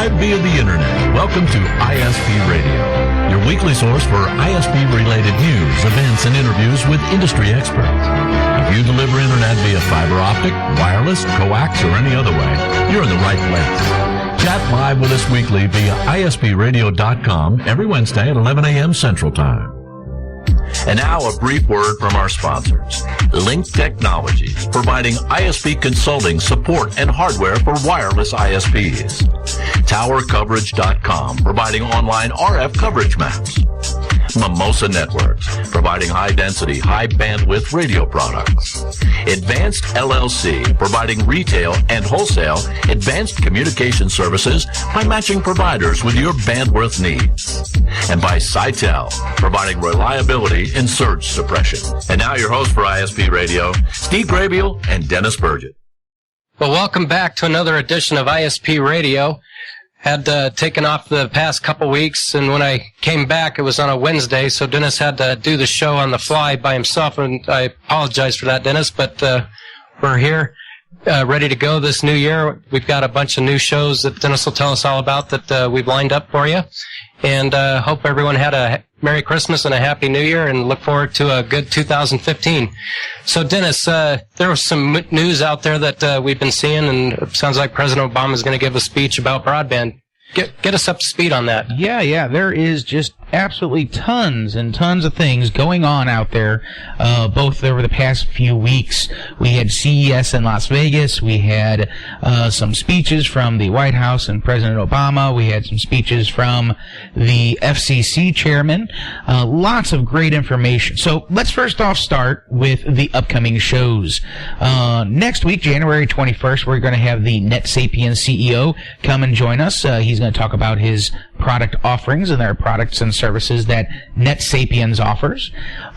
live via the internet. Welcome to ISP Radio, your weekly source for ISP-related news, events, and interviews with industry experts. If you deliver internet via fiber optic, wireless, coax, or any other way, you're in the right place. Chat live with us weekly via ispradio.com every Wednesday at 11 a.m. Central Time. And now a brief word from our sponsors. Link Technologies, providing ISP consulting, support, and hardware for wireless ISPs. TowerCoverage.com, providing online RF coverage maps. Mimosa Networks, providing high-density, high-bandwidth radio products. Advanced LLC, providing retail and wholesale advanced communication services by matching providers with your bandwidth needs. And by Sitel, providing reliability in surge suppression. And now your host for ISP Radio, Steve Grabiel and Dennis Burgett. Well, welcome back to another edition of ISP Radio. Had taken off the past couple weeks, and when I came back, it was on a Wednesday, so Dennis had to do the show on the fly by himself, and I apologize for that, Dennis, but we're here, ready to go this new year. We've got a bunch of new shows that Dennis will tell us all about that we've lined up for you, and hope everyone had a Merry Christmas and a Happy New Year, and look forward to a good 2015. So, Dennis, there was some news out there that we've been seeing, and it sounds like President Obama is going to give a speech about broadband. Get us up to speed on that. Yeah, there is just absolutely tons and tons of things going on out there, both over the past few weeks. We had CES in Las Vegas. We had some speeches from the White House and President Obama. We had some speeches from the FCC chairman. Lots of great information. So let's first off start with the upcoming shows. Next week, January 21st, we're going to have the NetSapiens CEO come and join us. He's going to talk about his product offerings and their products and services that NetSapiens offers.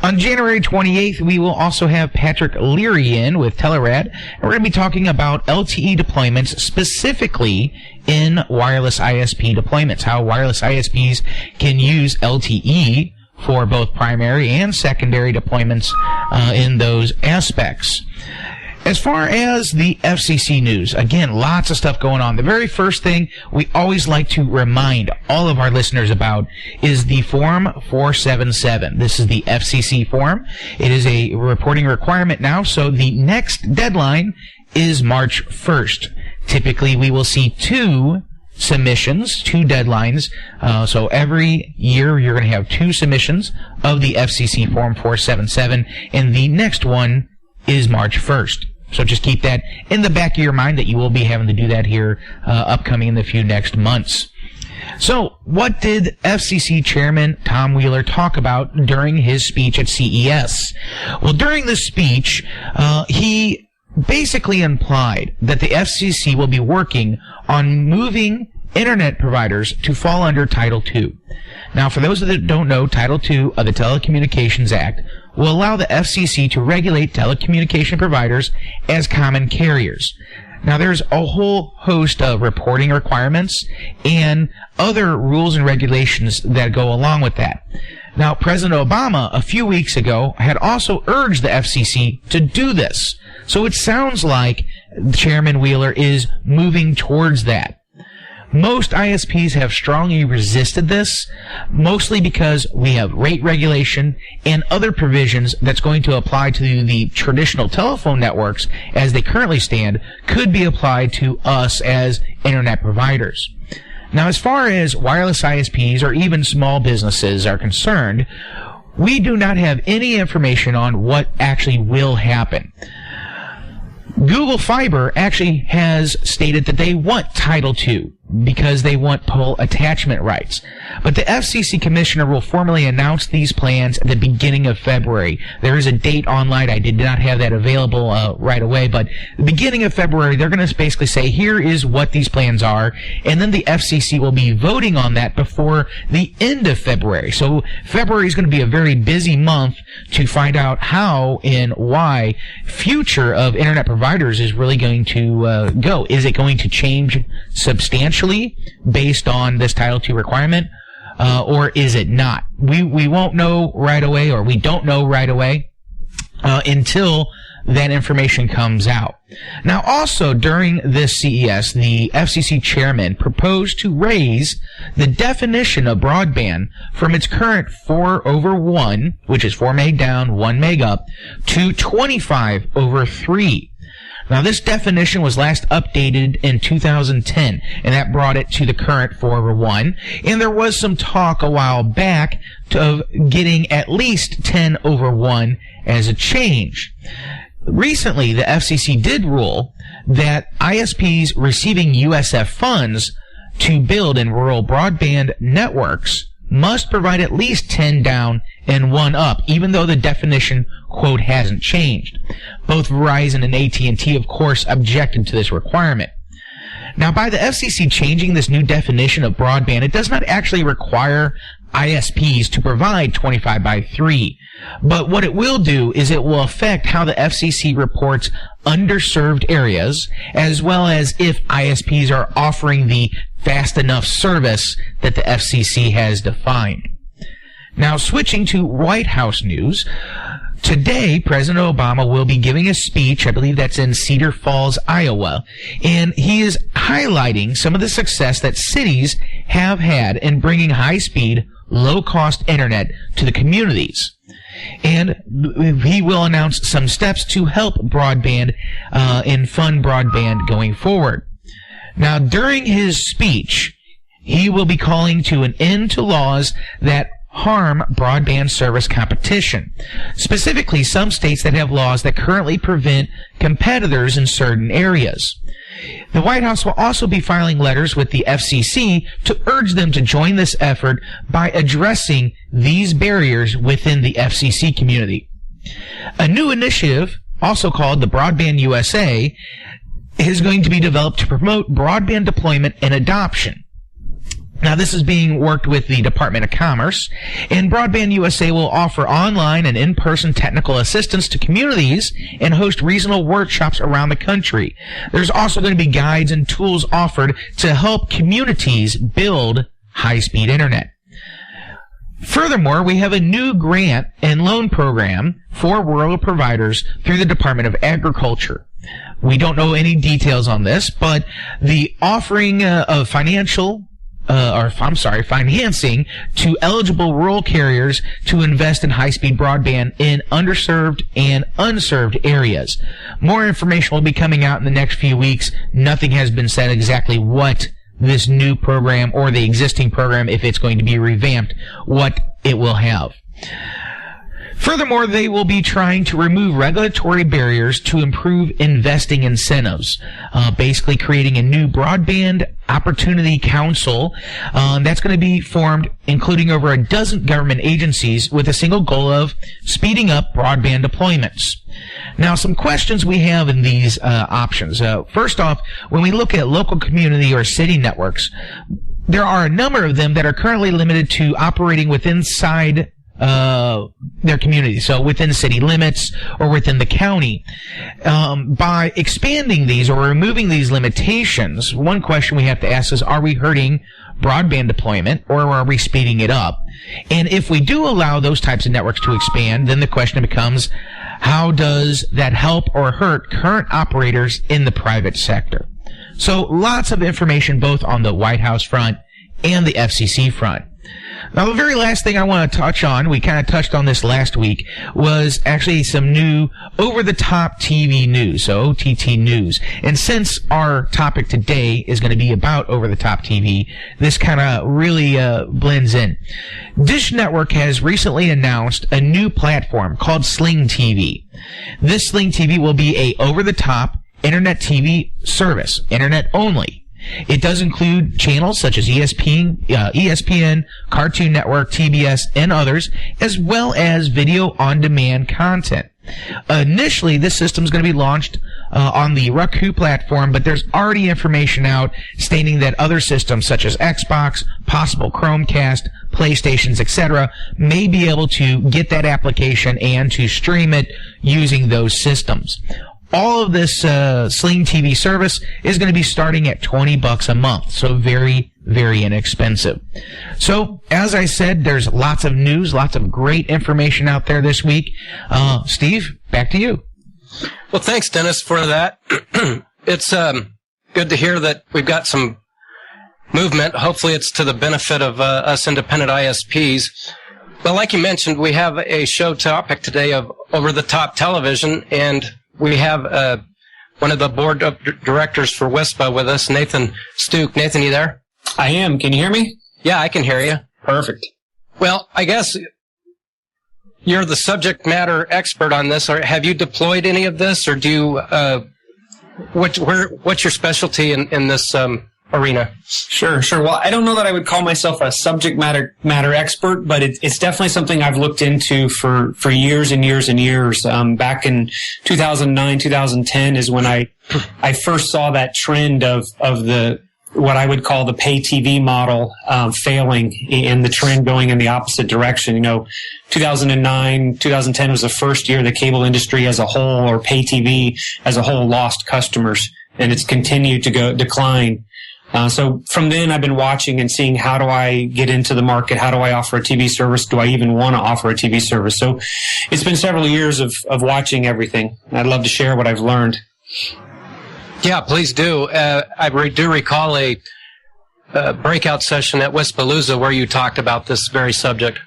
On January 28th, we will also have Patrick Leary in with Telerad, and we're going to be talking about LTE deployments, specifically in wireless ISP deployments, how wireless ISPs can use LTE for both primary and secondary deployments in those aspects. As far as the FCC news, again, lots of stuff going on. The very first thing we always like to remind all of our listeners about is the Form 477. This is the FCC form. It is a reporting requirement now, so the next deadline is March 1st. Typically, we will see two submissions, two deadlines. So every year you're going to have two submissions of the FCC Form 477, and the next one is March 1st. So just keep that in the back of your mind that you will be having to do that here upcoming in the few next months. So what did FCC Chairman Tom Wheeler talk about during his speech at CES? Well, during the speech, he basically implied that the FCC will be working on moving internet providers to fall under Title II. Now, for those that don't know, Title II of the Telecommunications Act will allow the FCC to regulate telecommunication providers as common carriers. Now, there's a whole host of reporting requirements and other rules and regulations that go along with that. Now, President Obama, a few weeks ago, had also urged the FCC to do this. So it sounds like Chairman Wheeler is moving towards that. Most ISPs have strongly resisted this, mostly because we have rate regulation and other provisions that's going to apply to the traditional telephone networks as they currently stand could be applied to us as internet providers. Now, as far as wireless ISPs or even small businesses are concerned, we do not have any information on what actually will happen. Google Fiber actually has stated that they want Title II because they want pole attachment rights. But the FCC commissioner will formally announce these plans at the beginning of February. There is a date online. I did not have that available right away, but the beginning of February, they're going to basically say, here is what these plans are, and then the FCC will be voting on that before the end of February. So February is going to be a very busy month to find out how and why future of internet providers is really going to go. Is it going to change substantially based on this Title II requirement, or is it not? We won't know right away, or we don't know right away until that information comes out. Now, also during this CES, the FCC chairman proposed to raise the definition of broadband from its current 4/1, which is 4 meg down, 1 meg up, to 25/3. Now, this definition was last updated in 2010, and that brought it to the current 4/1. And there was some talk a while back of getting at least 10/1 as a change. Recently, the FCC did rule that ISPs receiving USF funds to build in rural broadband networks must provide at least 10 down and 1 up, even though the definition, quote, hasn't changed. Both Verizon and AT&T, of course, objected to this requirement. Now, by the FCC changing this new definition of broadband, it does not actually require ISPs to provide 25/3. But what it will do is it will affect how the FCC reports underserved areas, as well as if ISPs are offering the fast enough service that the FCC has defined. Now, switching to White House news, today President Obama will be giving a speech, I believe that's in Cedar Falls, Iowa, and he is highlighting some of the success that cities have had in bringing high-speed, low-cost internet to the communities. And he will announce some steps to help broadband and fund broadband going forward. Now, during his speech, he will be calling to an end to laws that harm broadband service competition, specifically some states that have laws that currently prevent competitors in certain areas. The White House will also be filing letters with the FCC to urge them to join this effort by addressing these barriers within the FCC community. A new initiative, also called the Broadband USA, is going to be developed to promote broadband deployment and adoption. Now, this is being worked with the Department of Commerce, and Broadband USA will offer online and in-person technical assistance to communities and host regional workshops around the country. There's also going to be guides and tools offered to help communities build high-speed internet. Furthermore, we have a new grant and loan program for rural providers through the Department of Agriculture. We don't know any details on this, but the offering of financing to eligible rural carriers to invest in high-speed broadband in underserved and unserved areas. More information will be coming out in the next few weeks. Nothing has been said exactly what this new program or the existing program, if it's going to be revamped, what it will have. Furthermore, they will be trying to remove regulatory barriers to improve investing incentives, basically creating a new broadband opportunity council that's going to be formed, including over a dozen government agencies with a single goal of speeding up broadband deployments. Now, some questions we have in these options. First off, when we look at local community or city networks, there are a number of them that are currently limited to operating within their community, so within city limits or within the county. By expanding these or removing these limitations, one question we have to ask is, are we hurting broadband deployment or are we speeding it up? And if we do allow those types of networks to expand, then the question becomes, how does that help or hurt current operators in the private sector? So lots of information both on the White House front and the FCC front. Now, the very last thing I want to touch on, we kind of touched on this last week, was actually some new over-the-top TV news, so OTT news. And since our topic today is going to be about over-the-top TV, this kind of really blends in. Dish Network has recently announced a new platform called Sling TV. This Sling TV will be a over-the-top internet TV service, internet only. It does include channels such as ESPN, Cartoon Network, TBS, and others, as well as video on-demand content. Initially, this system is going to be launched on the Roku platform, but there's already information out stating that other systems such as Xbox, possible Chromecast, PlayStations, etc., may be able to get that application and to stream it using those systems. All of this Sling TV service is going to be starting at $20 a month, so very, very inexpensive. So, as I said, there's lots of news, lots of great information out there this week. Steve, back to you. Well, thanks, Dennis, for that. It's good to hear that we've got some movement. Hopefully it's to the benefit of us independent ISPs. Well, like you mentioned, we have a show topic today of over-the-top television, and we have one of the board of directors for WISP with us, Nathan Stooke. Nathan, you there? I am. Can you hear me? Yeah, I can hear you. Perfect. Well, I guess you're the subject matter expert on this. Or have you deployed any of this, or do you? What's your specialty in this arena? Sure. Well, I don't know that I would call myself a subject matter expert, but it's definitely something I've looked into for years and years and years. Back in 2009, 2010 is when I first saw that trend of the what I would call the pay TV model failing, and the trend going in the opposite direction. 2009, 2010 was the first year the cable industry as a whole, or pay TV as a whole, lost customers, and it's continued to decline. So from then I've been watching and seeing, how do I get into the market? How do I offer a TV service? Do I even want to offer a TV service? So it's been several years of watching everything. I'd love to share what I've learned. Yeah, please do. I do recall a breakout session at Wispalooza where you talked about this very subject.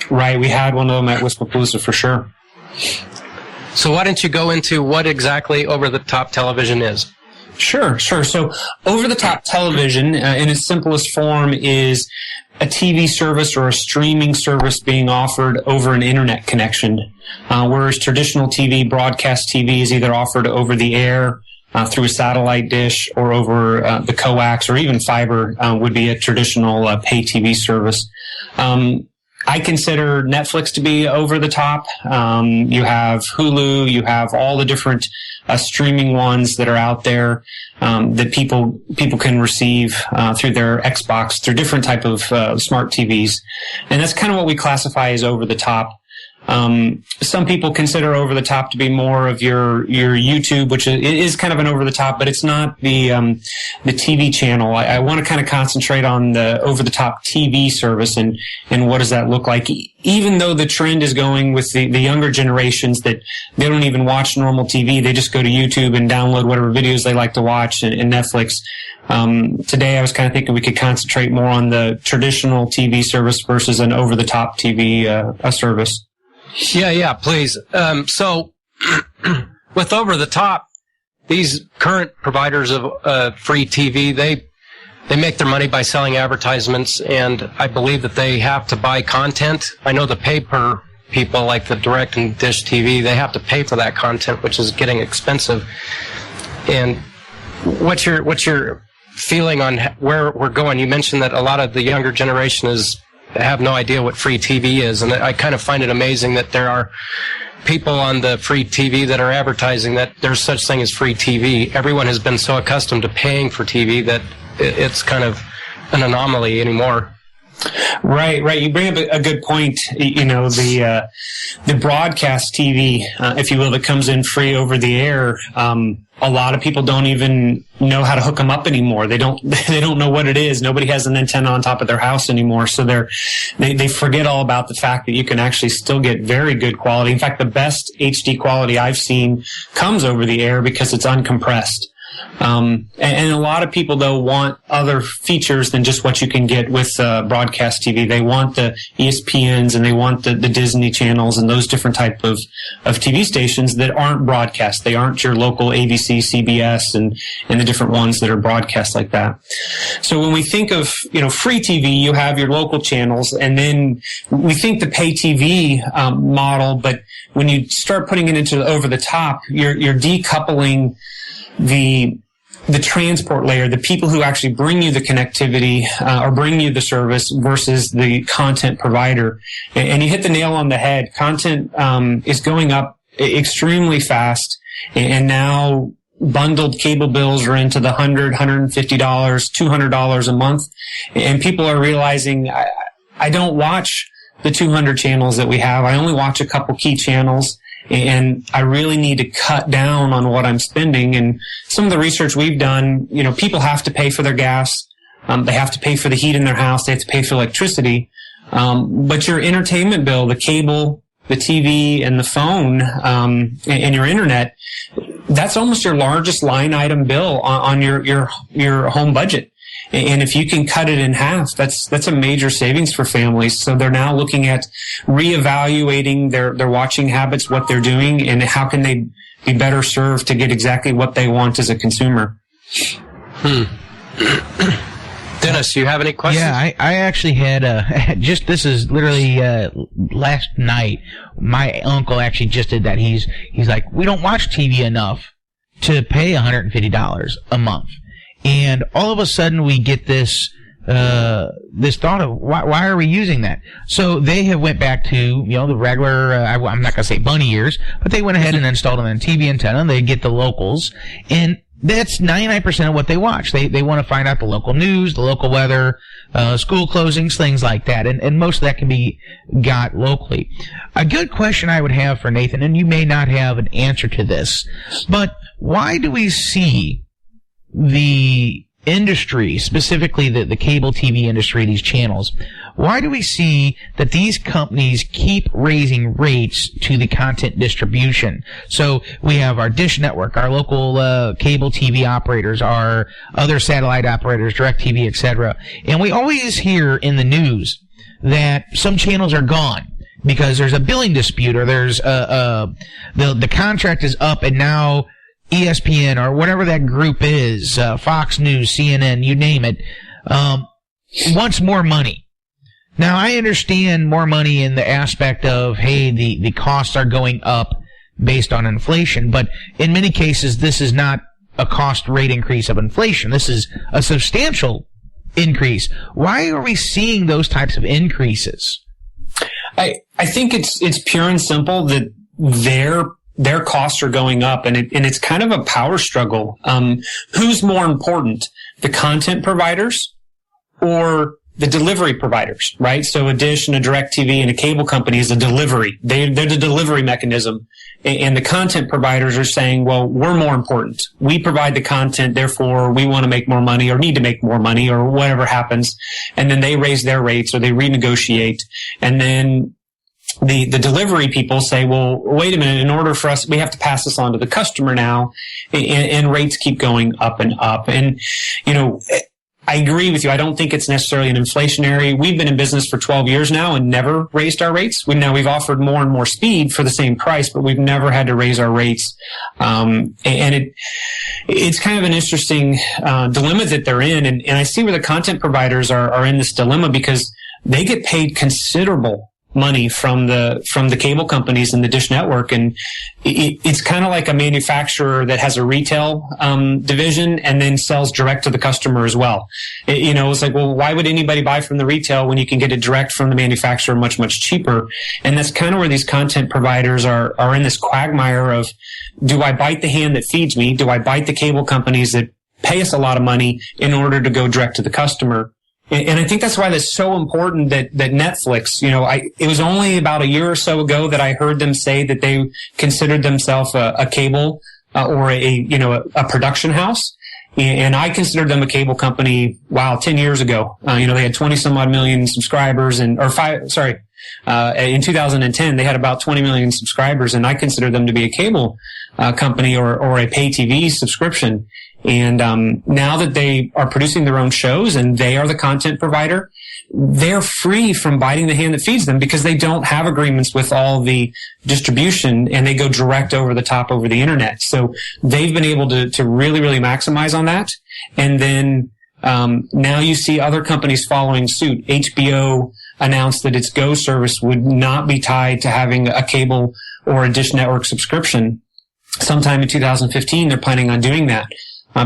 Right, we had one of them at Wispalooza for sure. So why don't you go into what exactly over-the-top television is? Sure. So over-the-top television, in its simplest form, is a TV service or a streaming service being offered over an internet connection, whereas traditional TV, broadcast TV, is either offered over the air, through a satellite dish, or over the coax, or even fiber would be a traditional pay TV service. I consider Netflix to be over the top. You have Hulu, you have all the different streaming ones that are out there that people can receive through their Xbox, through different type of smart TVs, and that's kind of what we classify as over the top. Some people consider over the top to be more of your YouTube, which is kind of an over the top, but it's not the TV channel. I want to kind of concentrate on the over the top TV service and what does that look like. Even though the trend is going with the younger generations that they don't even watch normal TV, they just go to YouTube and download whatever videos they like to watch and Netflix. Today I was kind of thinking we could concentrate more on the traditional TV service versus an over the top TV service. Yeah, please. So, with over the top, these current providers of free TV, they make their money by selling advertisements, and I believe that they have to buy content. I know the pay-per people, like the direct and dish TV, they have to pay for that content, which is getting expensive. And what's your feeling on where we're going? You mentioned that a lot of the younger generation have no idea what free TV is, and I kind of find it amazing that there are people on the free TV that are advertising that there's such thing as free TV. Everyone has been so accustomed to paying for TV that it's kind of an anomaly anymore. Right. You bring up a good point. The broadcast TV, if you will, that comes in free over the air. A lot of people don't even know how to hook them up anymore. They don't know what it is. Nobody has an antenna on top of their house anymore. So they forget all about the fact that you can actually still get very good quality. In fact, the best HD quality I've seen comes over the air because it's uncompressed. And a lot of people, though, want other features than just what you can get with broadcast TV. They want the ESPNs and they want the Disney channels and those different type of TV stations that aren't broadcast. They aren't your local ABC, CBS, and the different ones that are broadcast like that. So when we think of, free TV, you have your local channels, and then we think the pay TV model, but when you start putting it into the over the top, you're decoupling the transport layer, the people who actually bring you the connectivity or bring you the service versus the content provider. And you hit the nail on the head. Content is going up extremely fast, and now bundled cable bills are into the $100, $150, $200 a month, and people are realizing I don't watch the 200 channels that we have. I only watch a couple key channels. And I really need to cut down on what I'm spending. And some of the research we've done, people have to pay for their gas. They have to pay for the heat in their house. They have to pay for electricity. But your entertainment bill, the cable, the TV and the phone, and your internet, that's almost your largest line item bill on your home budget. And if you can cut it in half, that's a major savings for families. So they're now looking at reevaluating their watching habits, what they're doing, and how can they be better served to get exactly what they want as a consumer. Dennis, you have any questions? Yeah, I actually had this is literally last night. My uncle actually just did that. He's like, we don't watch TV enough to pay $150 a month. And all of a sudden we get this thought of why are we using that? So they have went back to, the regular, I'm not going to say bunny ears, but they went ahead and installed an TV antenna. They get the locals, and that's 99% of what they watch. They want to find out the local news, the local weather, school closings, things like that. And most of that can be got locally. A good question I would have for Nathan, and you may not have an answer to this, but why do we see the industry, specifically the cable TV industry, these channels, why do we see that these companies keep raising rates to the content distribution? So we have our Dish Network, our local cable TV operators, our other satellite operators, DirecTV, etc. And we always hear in the news that some channels are gone because there's a billing dispute, or there's the contract is up and now ESPN or whatever that group is, Fox News, CNN, you name it, wants more money. Now, I understand more money in the aspect of, hey, the costs are going up based on inflation, but in many cases, this is not a cost rate increase of inflation. This is a substantial increase. Why are we seeing those types of increases? I think it's pure and simple that their costs are going up, and it's kind of a power struggle. Who's more important, the content providers or the delivery providers, right? So a Dish and a DirecTV and a cable company is a delivery. They're the delivery mechanism. And the content providers are saying, well, we're more important. We provide the content, therefore we want to make more money or need to make more money or whatever happens. And then they raise their rates or they renegotiate. And then the delivery people say, well, wait a minute, in order for us, we have to pass this on to the customer now, and rates keep going up and up. And, I agree with you. I don't think it's necessarily an inflationary. We've been in business for 12 years now and never raised our rates. We've offered more and more speed for the same price, but we've never had to raise our rates. And it's kind of an interesting dilemma that they're in. And I see where the content providers are in this dilemma because they get paid considerable money from the cable companies and the Dish Network, and it's kind of like a manufacturer that has a retail division and then sells direct to the customer as well. It's like, well, why would anybody buy from the retail when you can get it direct from the manufacturer much cheaper? And that's kind of where these content providers are in this quagmire of, do I bite the hand that feeds me? Do I bite the cable companies that pay us a lot of money in order to go direct to the customer? And I think that's why that's so important that Netflix, it was only about a year or so ago that I heard them say that they considered themselves a cable or a production house. And I considered them a cable company, 10 years ago. They had 20 some odd million subscribers in 2010, they had about 20 million subscribers, and I considered them to be a cable company or a pay TV subscription. And now that they are producing their own shows and they are the content provider, they're free from biting the hand that feeds them because they don't have agreements with all the distribution, and they go direct over the top over the internet. So they've been able to really, really maximize on that. And then now you see other companies following suit. HBO announced that its Go service would not be tied to having a cable or a Dish Network subscription. Sometime in 2015, they're planning on doing that.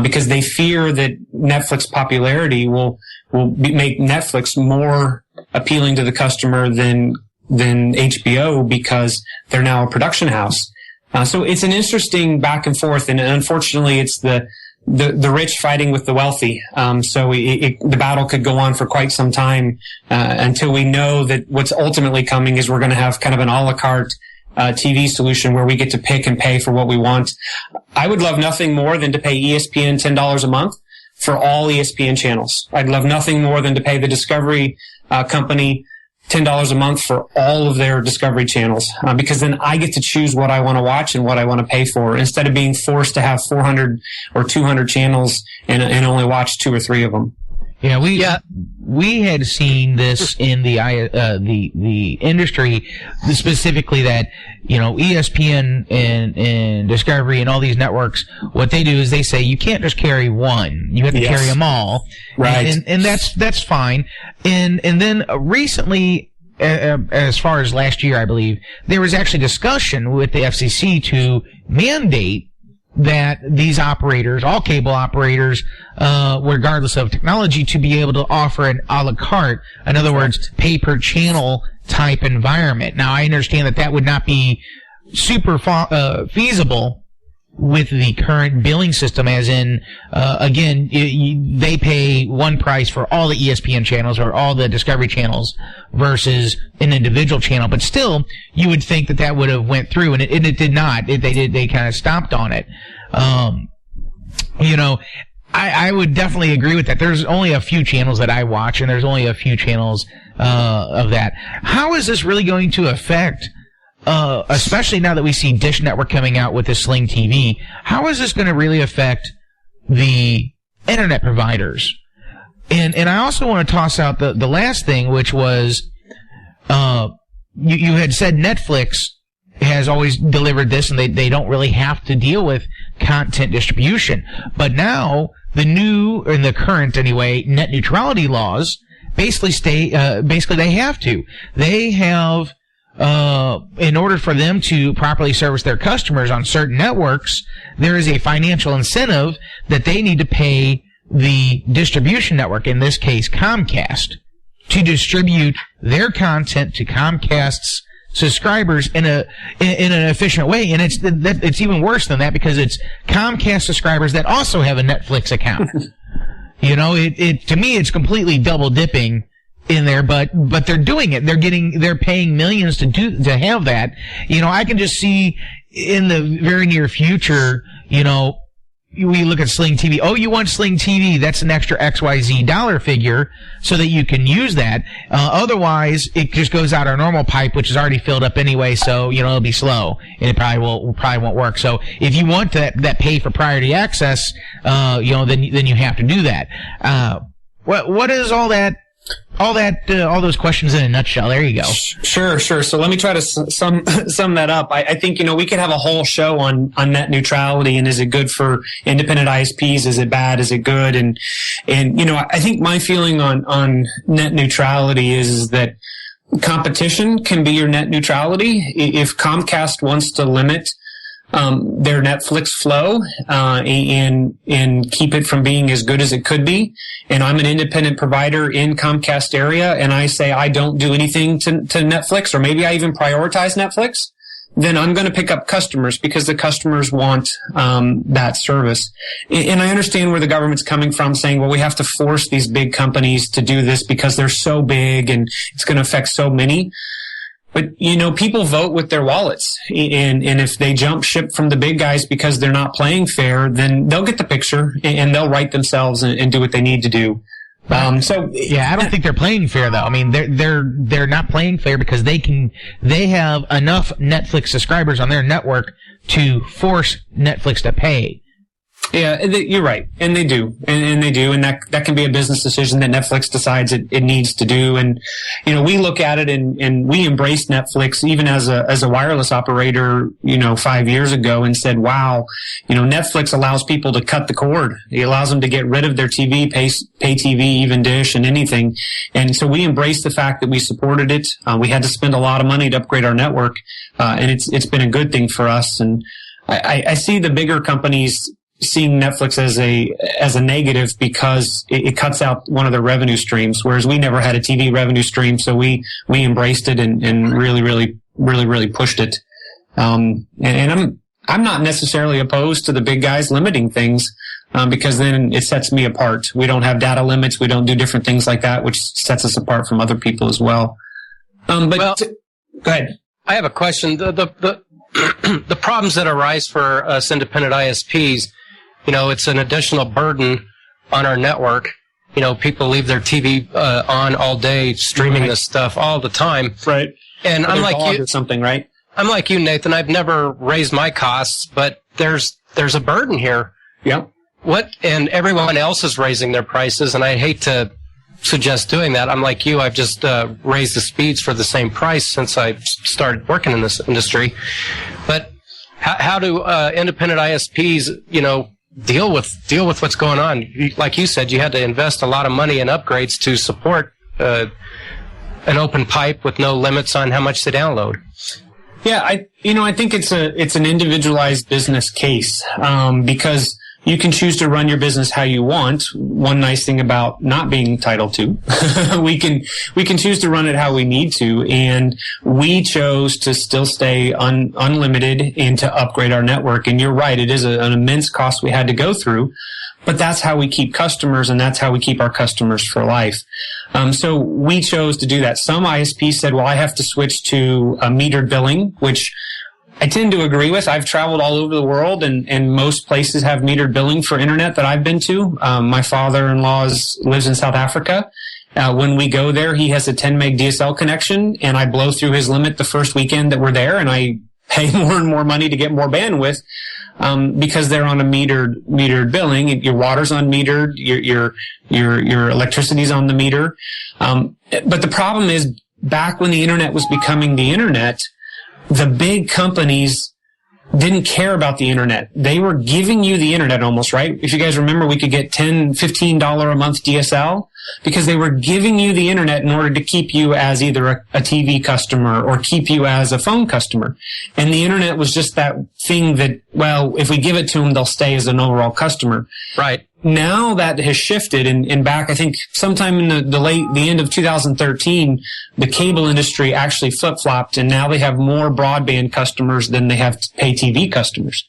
Because they fear that Netflix popularity will make Netflix more appealing to the customer than HBO because they're now a production house. So it's an interesting back and forth, and unfortunately, it's the rich fighting with the wealthy. So the battle could go on for quite some time until we know that what's ultimately coming is we're going to have kind of an a la carte TV solution where we get to pick and pay for what we want. I would love nothing more than to pay ESPN $10 a month for all ESPN channels. I'd love nothing more than to pay the Discovery company $10 a month for all of their Discovery channels, because then I get to choose what I want to watch and what I want to pay for, instead of being forced to have 400 or 200 channels and only watch 2 or 3 of them. Yeah, we had seen this in the industry, specifically that, ESPN and Discovery and all these networks, what they do is they say you can't just carry one, you have to carry them all, right? And that's fine. And then recently, as far as last year, I believe there was actually discussion with the FCC to mandate that these operators, all cable operators, regardless of technology, to be able to offer an a la carte, in other words, pay-per-channel type environment. Now, I understand that would not be super feasible with the current billing system, as in, again, they pay one price for all the ESPN channels or all the Discovery channels versus an individual channel. But still, you would think that would have went through, and it did not. They kind of stomped on it. I would definitely agree with that. There's only a few channels that I watch, and there's only a few channels of that. How is this really going to affect, especially now that we see Dish Network coming out with the Sling TV, how is this going to really affect the internet providers? And I also want to toss out the last thing, which was, you had said Netflix has always delivered this, and they don't really have to deal with content distribution. But now, the new, in the current anyway, net neutrality laws basically they have to. They have, in order for them to properly service their customers on certain networks, there is a financial incentive that they need to pay the distribution network, in this case Comcast, to distribute their content to Comcast's subscribers in an efficient way. And it's even worse than that, because it's Comcast subscribers that also have a Netflix account. To me, it's completely double dipping in there, but they're doing it. They're paying millions to have that. I can just see in the very near future, we look at Sling TV. Oh, you want Sling TV? That's an extra XYZ dollar figure so that you can use that. Otherwise, it just goes out our normal pipe, which is already filled up anyway. So, it'll be slow, and it probably won't work. So if you want that pay for priority access, then you have to do that. What is all those questions in a nutshell? There you go. Sure. So let me try to sum that up. I think, we could have a whole show on net neutrality, and is it good for independent ISPs? Is it bad? Is it good? And I think my feeling on net neutrality is that competition can be your net neutrality. If Comcast wants to limit their Netflix flow and keep it from being as good as it could be, and I'm an independent provider in Comcast area, and I say I don't do anything to Netflix, or maybe I even prioritize Netflix, then I'm going to pick up customers, because the customers want that service. And I understand where the government's coming from, saying, well, we have to force these big companies to do this because they're so big and it's going to affect so many. But, people vote with their wallets. And if they jump ship from the big guys because they're not playing fair, then they'll get the picture and they'll right themselves and do what they need to do. I don't think they're playing fair, though. I mean, they're not playing fair because they have enough Netflix subscribers on their network to force Netflix to pay. Yeah, you're right. And they do. And they do. And that can be a business decision that Netflix decides it needs to do. And, we look at it and we embraced Netflix even as a wireless operator, 5 years ago, and said, wow, Netflix allows people to cut the cord. It allows them to get rid of their TV, pay TV, even Dish and anything. And so we embraced the fact that we supported it. We had to spend a lot of money to upgrade our network. And it's been a good thing for us. And I see the bigger companies seeing Netflix as a negative because it cuts out one of their revenue streams, whereas we never had a TV revenue stream, so we embraced it and really pushed it. And I'm not necessarily opposed to the big guys limiting things, because then it sets me apart. We don't have data limits, we don't do different things like that, which sets us apart from other people as well. Go ahead. I have a question. The problems that arise for us independent ISPs, it's an additional burden on our network. people leave their TV on all day, streaming this stuff all the time. Right. And I'm like you, or something, right? I'm like you, Nathan. I've never raised my costs, but there's a burden here. Yeah. And everyone else is raising their prices, and I hate to suggest doing that. I'm like you. I've just raised the speeds for the same price since I started working in this industry. But how do independent ISPs, deal with what's going on? Like you said, you had to invest a lot of money in upgrades to support an open pipe with no limits on how much to download. Yeah, I think it's an individualized business case, because you can choose to run your business how you want. One nice thing about not being Title II, we can choose to run it how we need to, and we chose to still stay unlimited and to upgrade our network. And you're right, it is an immense cost we had to go through, but that's how we keep customers, and that's how we keep our customers for life. So we chose to do that. Some ISPs said, well, I have to switch to a metered billing, which I tend to agree with. I've traveled all over the world, and most places have metered billing for internet that I've been to. My father-in-law lives in South Africa. When we go there, he has a 10 meg DSL connection, and I blow through his limit the first weekend that we're there, and I pay more and more money to get more bandwidth, because they're on a metered billing. Your water's unmetered, your electricity's on the meter. But the problem is, back when the internet was becoming the internet, the big companies didn't care about the internet. They were giving you the internet almost, right? If you guys remember, we could get $10, $15 a month DSL because they were giving you the internet in order to keep you as either a TV customer or keep you as a phone customer. And the internet was just that thing that, well, if we give it to them, they'll stay as an overall customer. Right. Now that has shifted, and back, I think, sometime in the end of 2013, the cable industry actually flip-flopped, and now they have more broadband customers than they have pay TV customers.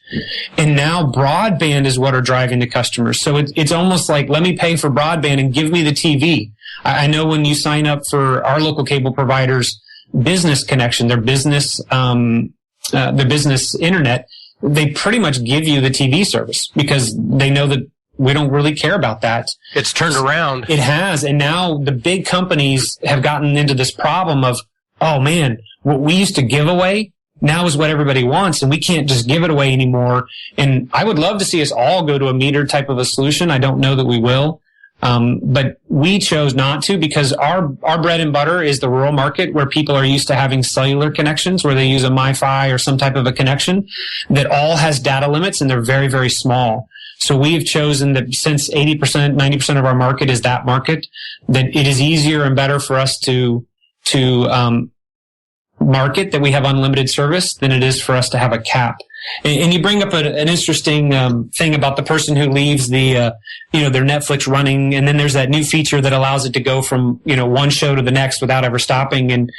And now broadband is what are driving the customers. So it's almost like, let me pay for broadband and give me the TV. I know when you sign up for our local cable provider's business connection, their business internet, they pretty much give you the TV service because they know that we don't really care about that. It's turned around. It has. And now the big companies have gotten into this problem of, oh man, what we used to give away now is what everybody wants, and we can't just give it away anymore. And I would love to see us all go to a meter type of a solution. I don't know that we will. But we chose not to because our bread and butter is the rural market where people are used to having cellular connections where they use a MiFi or some type of a connection that all has data limits, and they're very, very small. So we have chosen that since 80%, 90% of our market is that market, that it is easier and better for us to market that we have unlimited service than it is for us to have a cap. And you bring up an interesting thing about the person who leaves their Netflix running, and then there's that new feature that allows it to go from one show to the next without ever stopping. And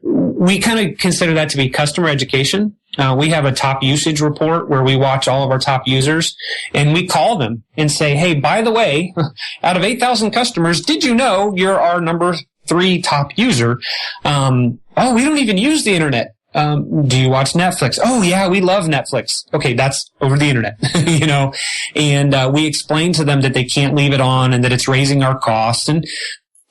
we kind of consider that to be customer education. We have a top usage report where we watch all of our top users, and we call them and say, hey, by the way, out of 8,000 customers, did you know you're our number 3 top user? Oh, we don't even use the internet. Do you watch Netflix? Oh, yeah, we love Netflix. Okay, that's over the internet, and we explain to them that they can't leave it on and that it's raising our costs. And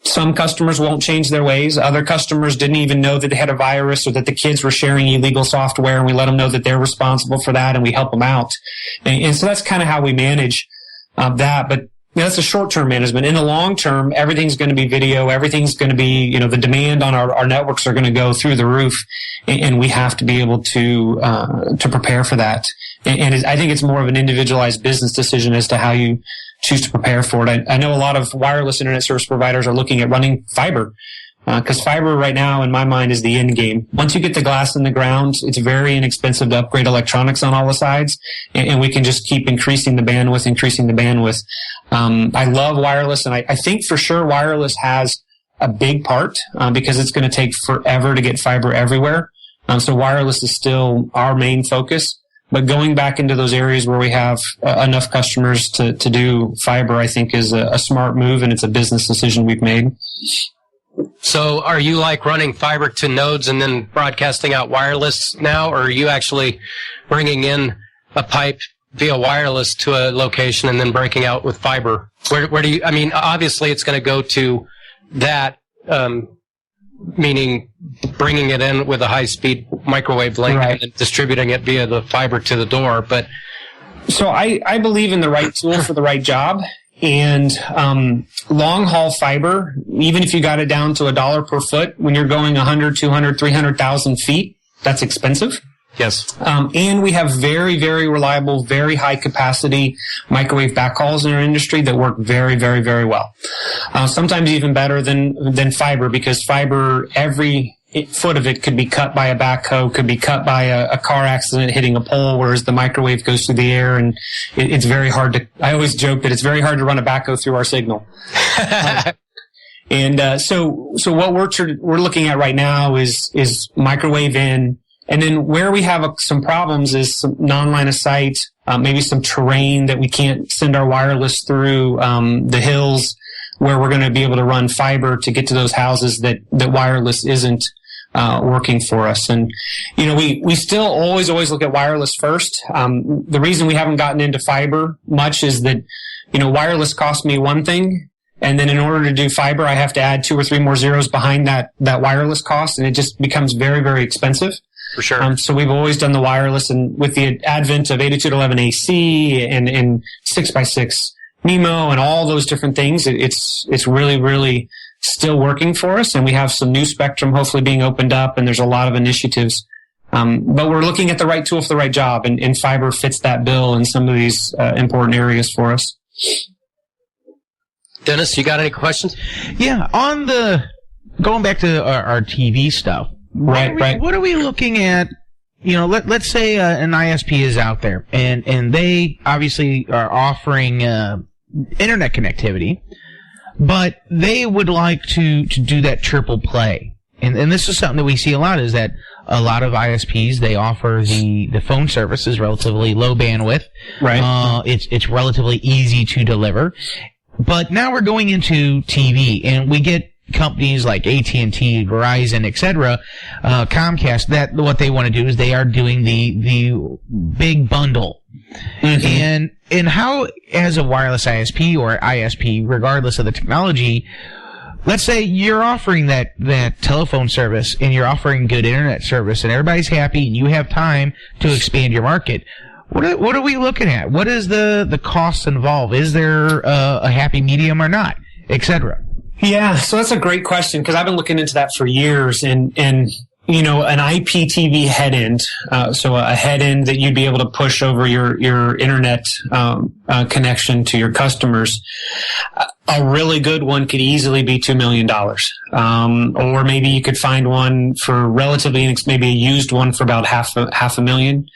some customers won't change their ways. Other customers didn't even know that they had a virus or that the kids were sharing illegal software, and we let them know that they're responsible for that, and we help them out. And so that's kind of how we manage that. But that's a short-term management. In the long term, everything's going to be video. Everything's going to be, the demand on our networks are going to go through the roof, and we have to be able to prepare for that. And I think it's more of an individualized business decision as to how you choose to prepare for it. I know a lot of wireless internet service providers are looking at running fiber, because fiber right now, in my mind, is the end game. Once you get the glass in the ground, it's very inexpensive to upgrade electronics on all the sides, and we can just keep increasing the bandwidth. I love wireless, and I think for sure wireless has a big part because it's going to take forever to get fiber everywhere. So wireless is still our main focus. But going back into those areas where we have enough customers to do fiber, I think is a smart move, and it's a business decision we've made. So are you like running fiber to nodes and then broadcasting out wireless now, or are you actually bringing in a pipe via wireless to a location and then breaking out with fiber Where do you, I mean, obviously it's going to go to that, meaning bringing it in with a high-speed microwave link and distributing it via the fiber to the door. But so I believe in the right tool for the right job. And long-haul fiber, even if you got it down to $1 per foot, when you're going 100, 200, 300,000 feet, that's expensive. Yes. And we have very, very reliable, very high capacity microwave backhauls in our industry that work very, very, very well. Sometimes even better than fiber, because fiber, every foot of it could be cut by a backhoe, could be cut by a car accident hitting a pole, whereas the microwave goes through the air, and it's very hard to, I always joke that it's very hard to run a backhoe through our signal. So what we're looking at right now is microwave in. And then where we have some problems is some non-line of sight, maybe some terrain that we can't send our wireless through, the hills, where we're going to be able to run fiber to get to those houses that wireless isn't working for us. And, you know, we still always look at wireless first. The reason we haven't gotten into fiber much is that, you know, wireless costs me one thing, and then in order to do fiber, I have to add 2 or 3 more zeros behind that wireless cost, and it just becomes very, very expensive. For sure. So we've always done the wireless, and with the advent of 8211 AC and 6x6 MIMO and all those different things, it's really, really still working for us. And we have some new spectrum hopefully being opened up, and there's a lot of initiatives. But we're looking at the right tool for the right job, and fiber fits that bill in some of these important areas for us. Dennis, you got any questions? Yeah, going back to our TV stuff. Right. What are we looking at? You know, let's say an ISP is out there, and they obviously are offering internet connectivity, but they would like to do that triple play. And this is something that we see a lot, is that a lot of ISPs, they offer the phone service is relatively low bandwidth. Right. It's relatively easy to deliver. But now we're going into TV, and we get companies like AT&T, Verizon, etc., Comcast, that what they want to do is they are doing the big bundle. Mm-hmm. And how, as a wireless ISP or ISP, regardless of the technology, let's say you're offering that telephone service and you're offering good internet service and everybody's happy and you have time to expand your market. What are we looking at? What is the costs involved? Is there a happy medium or not, etc.? Yeah, so that's a great question, because I've been looking into that for years, and you know, an IPTV head end, so a head end that you'd be able to push over your internet connection to your customers. A really good one could easily be $2 million, or maybe you could find one for relatively maybe a used one for about half a million,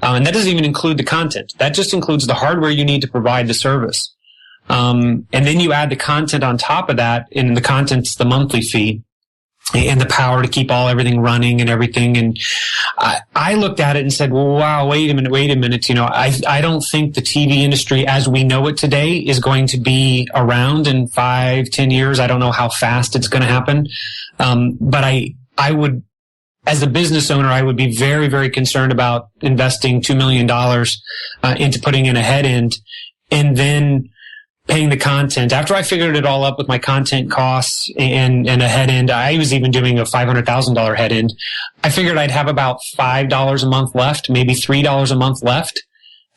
and that doesn't even include the content. That just includes the hardware you need to provide the service. And then you add the content on top of that, and the content's the monthly fee and the power to keep everything running and everything. And I looked at it and said, well, wow, wait a minute. You know, I don't think the TV industry as we know it today is going to be around in 5-10 years. I don't know how fast it's going to happen. But I would, as a business owner, I would be very, very concerned about investing $2 million into putting in a head end, and then paying the content. After I figured it all up with my content costs and a head end, I was even doing a $500,000 head end. I figured I'd have about $5 a month left, maybe $3 a month left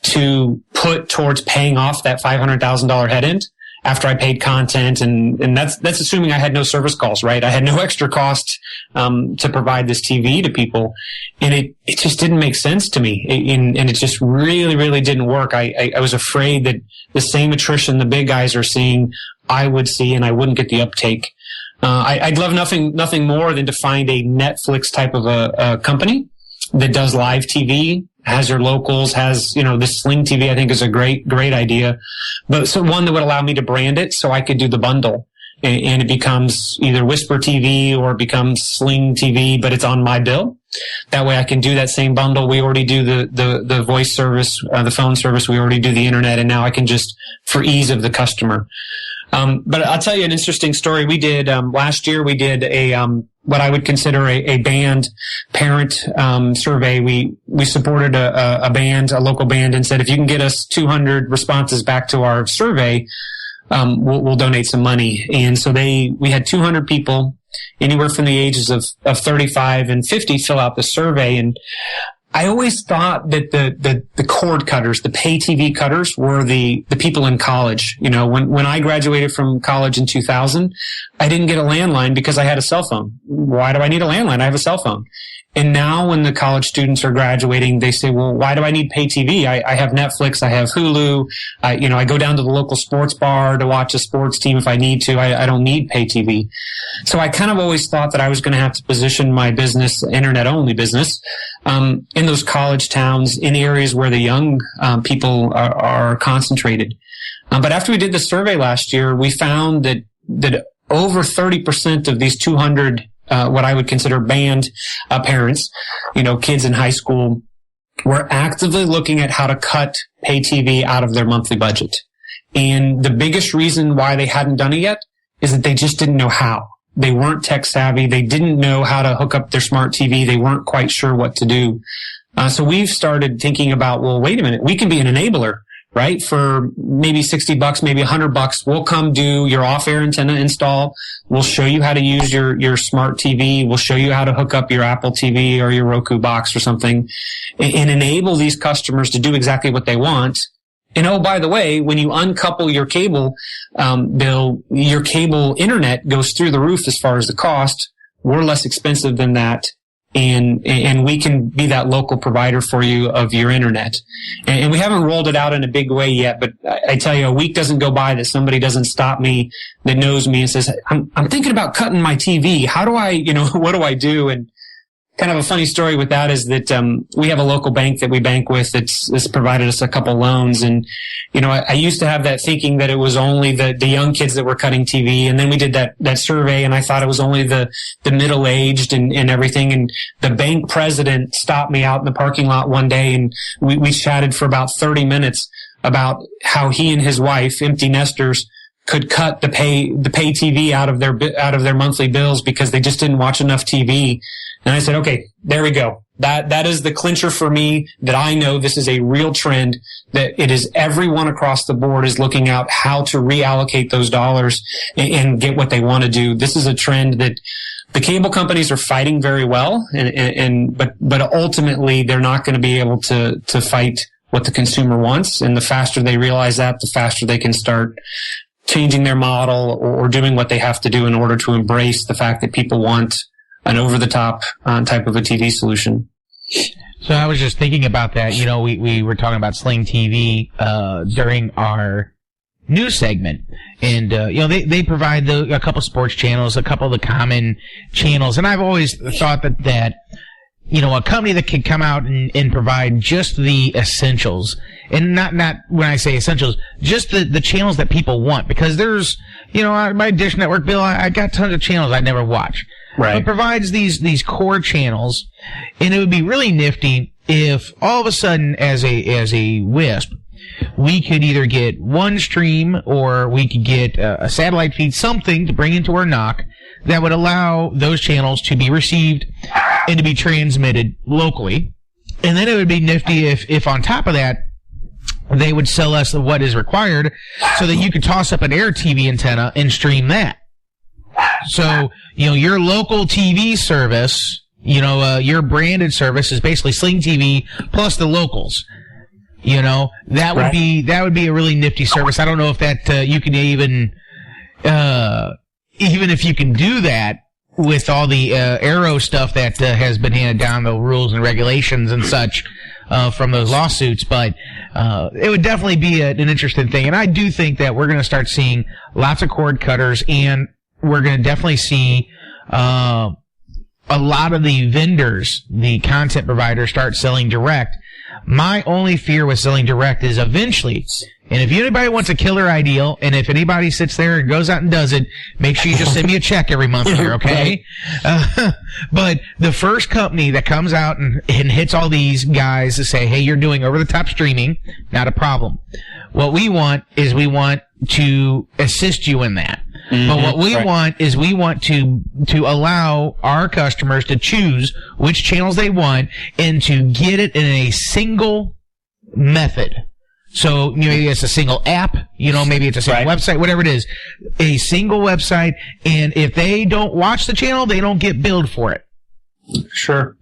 to put towards paying off that $500,000 head end after I paid content. And that's assuming I had no service calls, right? I had no extra cost, to provide this TV to people. And it just didn't make sense to me. And it just really, really didn't work. I was afraid that the same attrition the big guys are seeing, I would see, and I wouldn't get the uptake. I'd love nothing more than to find a Netflix type of a company that does live TV, has your locals, has, you know, this Sling TV, I think is a great idea. But so one that would allow me to brand it so I could do the bundle. And it becomes either Whisper TV or it becomes Sling TV, but it's on my bill. That way I can do that same bundle. We already do the voice service, the phone service. We already do the internet. And now I can just, for ease of the customer. But I'll tell you an interesting story. We did, last year we did what I would consider a band parent, survey. We supported a band, a local band, and said, if you can get us 200 responses back to our survey, we'll donate some money. And so we had 200 people, anywhere from the ages of 35 and 50, fill out the survey. And I always thought that the cord cutters, the pay TV cutters, were the people in college. You know, when I graduated from college in 2000, I didn't get a landline because I had a cell phone. Why do I need a landline? I have a cell phone. And now when the college students are graduating, they say, well, why do I need pay TV? I have Netflix. I have Hulu. I go down to the local sports bar to watch a sports team if I need to. I don't need pay TV. So I kind of always thought that I was going to have to position my business, internet only business, in those college towns, in areas where the young people are concentrated. But after we did the survey last year, we found that over 30% of these 200 what I would consider banned parents, kids in high school, were actively looking at how to cut pay TV out of their monthly budget. And the biggest reason why they hadn't done it yet is that they just didn't know how. They weren't tech savvy. They didn't know how to hook up their smart TV. They weren't quite sure what to do. So we've started thinking about, well, wait a minute, we can be an enabler. Right? For maybe $60, maybe $100, we'll come do your off-air antenna install. We'll show you how to use your smart TV. We'll show you how to hook up your Apple TV or your Roku box or something and enable these customers to do exactly what they want. And oh, by the way, when you uncouple your cable bill, your cable internet goes through the roof as far as the cost. We're less expensive than that. And we can be that local provider for you of your internet. And we haven't rolled it out in a big way yet, but I tell you, a week doesn't go by that somebody doesn't stop me, that knows me and says, I'm thinking about cutting my TV. How do I, what do I do? And kind of a funny story with that is that we have a local bank that we bank with that's provided us a couple loans. And, I used to have that thinking that it was only the young kids that were cutting TV. And then we did that survey, and I thought it was only the middle-aged and everything. And the bank president stopped me out in the parking lot one day, and we chatted for about 30 minutes about how he and his wife, empty nesters, could cut the pay TV out of their monthly bills because they just didn't watch enough TV. And I said, okay, there we go. That is the clincher for me, that I know this is a real trend, that it is everyone across the board is looking out how to reallocate those dollars and get what they want to do. This is a trend that the cable companies are fighting very well, but ultimately they're not going to be able to fight what the consumer wants. And the faster they realize that, the faster they can start changing their model or doing what they have to do in order to embrace the fact that people want an over-the-top type of a TV solution. So I was just thinking about that. We were talking about Sling TV during our news segment, and they provide a couple sports channels, a couple of the common channels, and I've always thought that a company that can come out and provide just the essentials, and not when I say essentials, just the channels that people want, because there's, my Dish Network bill, I got tons of channels I never watch. Right. It provides these core channels, and it would be really nifty if all of a sudden, as a WISP, we could either get one stream or we could get a satellite feed, something to bring into our NOC that would allow those channels to be received and to be transmitted locally. And then it would be nifty if on top of that, they would sell us what is required so that you could toss up an Air TV antenna and stream that. So, your local TV service, your branded service is basically Sling TV plus the locals. That would be a really nifty service. I don't know if that you can even if you can do that with all the Arrow stuff that has been handed down, the rules and regulations and such from those lawsuits, but it would definitely be an interesting thing. And I do think that we're going to start seeing lots of cord cutters, and we're going to definitely see a lot of the vendors, the content providers, start selling direct. My only fear with selling direct is eventually, and if anybody wants a killer ideal, and if anybody sits there and goes out and does it, make sure you just send me a check every month here, okay? But the first company that comes out and hits all these guys to say, hey, you're doing over-the-top streaming, not a problem. What we want is we want to assist you in that. But what we want is we want to allow our customers to choose which channels they want and to get it in a single method. So maybe it's a single app, maybe it's a single website, whatever it is. A single website, and if they don't watch the channel, they don't get billed for it. Sure.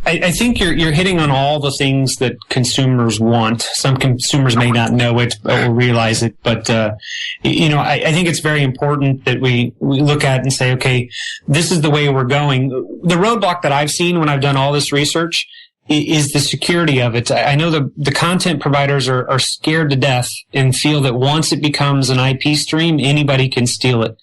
I think you're hitting on all the things that consumers want. Some consumers may not know it or realize it, but I think it's very important that we look at it and say, okay, this is the way we're going. The roadblock that I've seen when I've done all this research is the security of it. I know the content providers are scared to death and feel that once it becomes an IP stream, anybody can steal it.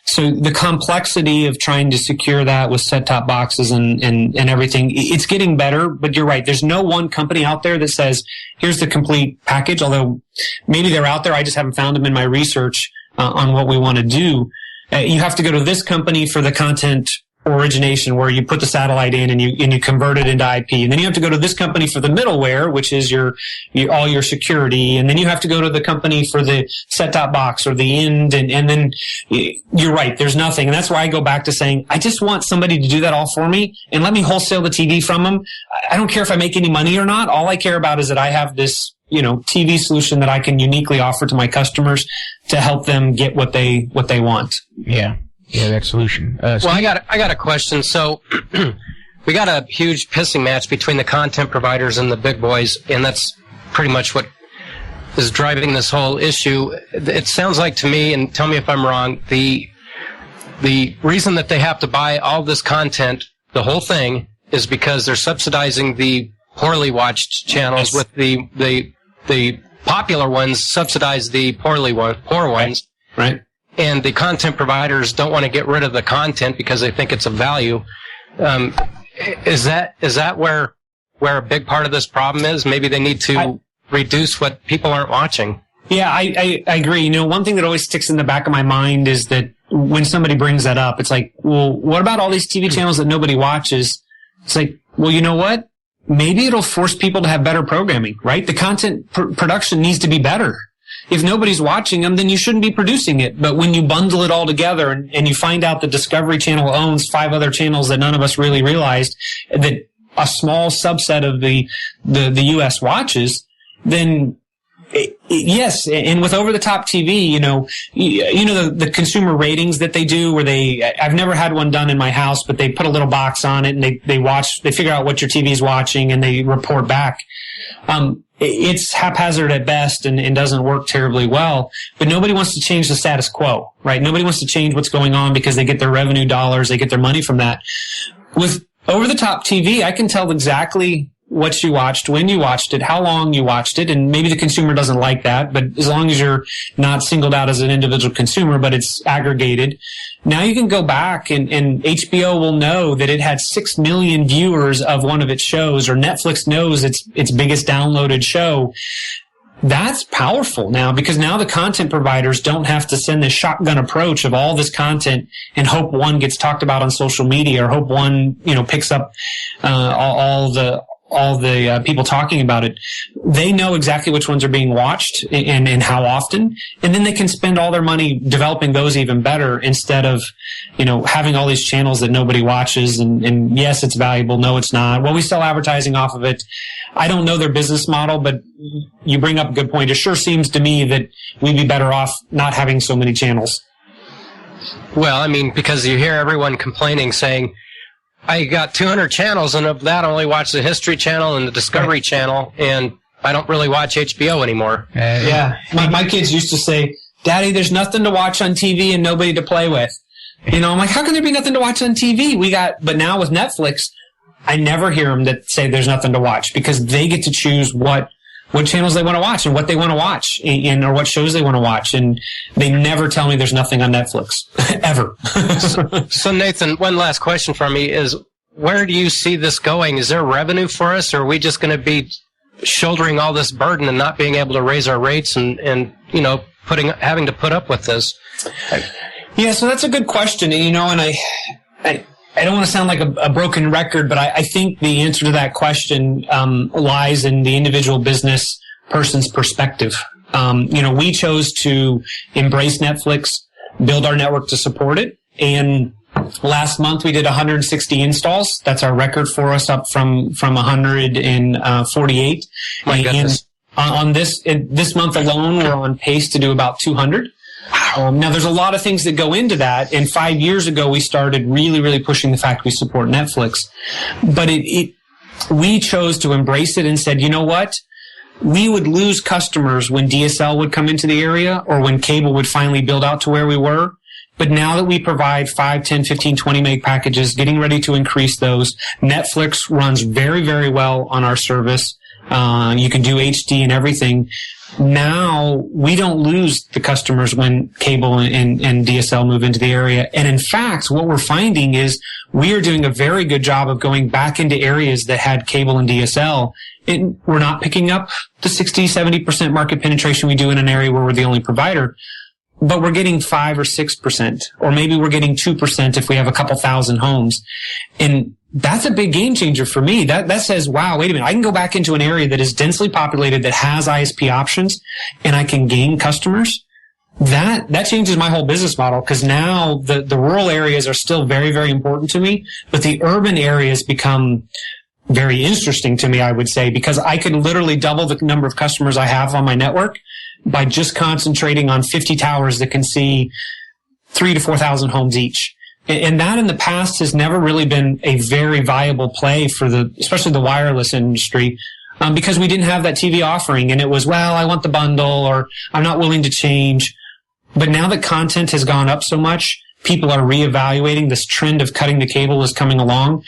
So the complexity of trying to secure that with set-top boxes and everything, it's getting better, but you're right. There's no one company out there that says, here's the complete package, although maybe they're out there. I just haven't found them in my research on what we want to do. You have to go to this company for the content origination, where you put the satellite in and you convert it into IP, and then you have to go to this company for the middleware, which is all your security, and then you have to go to the company for the set-top box or the end, and then you're right, there's nothing. And that's where I go back to saying, I just want somebody to do that all for me and let me wholesale the TV from them. I don't care if I make any money or not. All I care about is that I have this TV solution that I can uniquely offer to my customers to help them get what they want. Yeah, that solution. Well, I got a question. So we got a huge pissing match between the content providers and the big boys, and that's pretty much what is driving this whole issue. It sounds like to me, and tell me if I'm wrong, the reason that they have to buy all this content, the whole thing, is because they're subsidizing the poorly watched channels with the popular ones subsidize the poor ones. Right. And the content providers don't want to get rid of the content because they think it's of value. Is that where a big part of this problem is? Maybe they need to reduce what people aren't watching. Yeah, I agree. One thing that always sticks in the back of my mind is that when somebody brings that up, it's like, well, what about all these TV channels that nobody watches? It's like, well, you know what? Maybe it'll force people to have better programming, right? The content production needs to be better. If nobody's watching them, then you shouldn't be producing it. But when you bundle it all together and you find out the Discovery Channel owns 5 other channels that none of us really realized that a small subset of the U.S. watches, then yes. And with over-the-top TV, the consumer ratings that they do, where I've never had one done in my house, but they put a little box on it and they figure out what your TV is watching and they report back. It's haphazard at best and doesn't work terribly well, but nobody wants to change the status quo, right? Nobody wants to change what's going on because they get their revenue dollars, they get their money from that. With over-the-top TV, I can tell exactly what you watched, when you watched it, how long you watched it, and maybe the consumer doesn't like that, but as long as you're not singled out as an individual consumer, but it's aggregated, now you can go back and HBO will know that it had 6 million viewers of one of its shows, or Netflix knows its biggest downloaded show. That's powerful now, because now the content providers don't have to send this shotgun approach of all this content and hope one gets talked about on social media, or hope one, picks up all the people talking about it. They know exactly which ones are being watched and how often, and then they can spend all their money developing those even better, instead of, having all these channels that nobody watches. And yes, it's valuable. No, it's not. Well, we sell advertising off of it. I don't know their business model, but you bring up a good point. It sure seems to me that we'd be better off not having so many channels. Well, because you hear everyone complaining, saying, I got 200 channels, and of that I only watch the History Channel and the Discovery Channel, and I don't really watch HBO anymore. Yeah. My kids used to say, Daddy, there's nothing to watch on TV and nobody to play with. I'm like, how can there be nothing to watch on TV? But now with Netflix, I never hear them that say there's nothing to watch, because they get to choose what channels they want to watch and what they want to watch, or what shows they want to watch. And they never tell me there's nothing on Netflix, ever. So Nathan, one last question for me is, where do you see this going? Is there revenue for us, or are we just going to be shouldering all this burden and not being able to raise our rates and having to put up with this? Yeah, so that's a good question. And I don't want to sound like a broken record, but I think the answer to that question lies in the individual business person's perspective. We chose to embrace Netflix, build our network to support it, and last month we did 160 installs. That's our record for us, up from 148. My goodness. On this month alone, we're on pace to do about 200. Now, there's a lot of things that go into that. And 5 years ago, we started really, really pushing the fact we support Netflix. But we chose to embrace it and said, you know what? We would lose customers when DSL would come into the area or when cable would finally build out to where we were. But now that we provide 5, 10, 15, 20 meg packages, getting ready to increase those, Netflix runs very, very well on our service. You can do HD and everything. Now we don't lose the customers when cable and DSL move into the area. And in fact, what we're finding is we are doing a very good job of going back into areas that had cable and DSL. And we're not picking up the 60, 70% market penetration we do in an area where we're the only provider. But we're getting 5 or 6%, or maybe we're getting 2% if we have a couple thousand homes. And that's a big game changer for me. That says, wow, wait a minute. I can go back into an area that is densely populated, that has ISP options, and I can gain customers. That changes my whole business model, because now the rural areas are still very, very important to me, but the urban areas become very interesting to me, I would say, because I can literally double the number of customers I have on my network by just concentrating on 50 towers that can see 3,000 to 4,000 homes each. And that in the past has never really been a very viable play for especially the wireless industry, because we didn't have that TV offering. And it was, well, I want the bundle, or I'm not willing to change. But now that content has gone up so much, people are reevaluating. This trend of cutting the cable is coming along.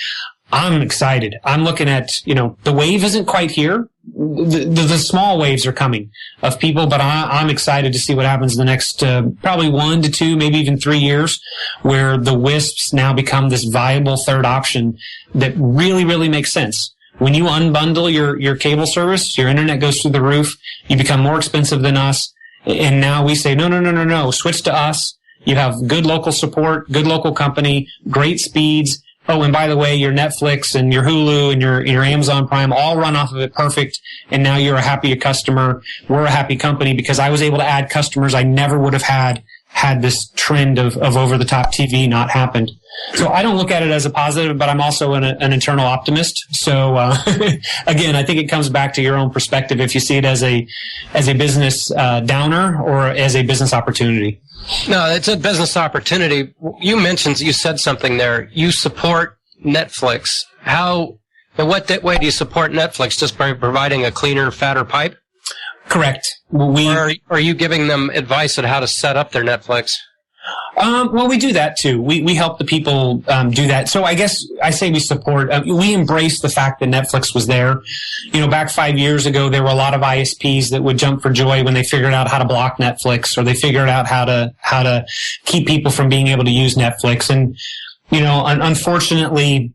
I'm excited. I'm looking at, the wave isn't quite here. The small waves are coming of people, but I'm excited to see what happens in the next probably 1 to 2, maybe even 3 years, where the WISPs now become this viable third option that really, really makes sense. When you unbundle your cable service, your internet goes through the roof, you become more expensive than us, and now we say, no, switch to us. You have good local support, good local company, great speeds. Oh, and by the way, your Netflix and your Hulu and your Amazon Prime all run off of it perfect. And now you're a happy customer. We're a happy company because I was able to add customers I never would have had this trend of over-the-top TV not happened. So I don't look at it as a positive, but I'm also an internal optimist. So, again, I think it comes back to your own perspective if you see it as a business downer or as a business opportunity. No, it's a business opportunity. You said something there. You support Netflix. In what way do you support Netflix? Just by providing a cleaner, fatter pipe? Correct. Or are you giving them advice on how to set up their Netflix? Well, we do that too. We help the people do that. So I guess I say we support. We embrace the fact that Netflix was there. Back 5 years ago, there were a lot of ISPs that would jump for joy when they figured out how to block Netflix, or they figured out how to keep people from being able to use Netflix. And unfortunately,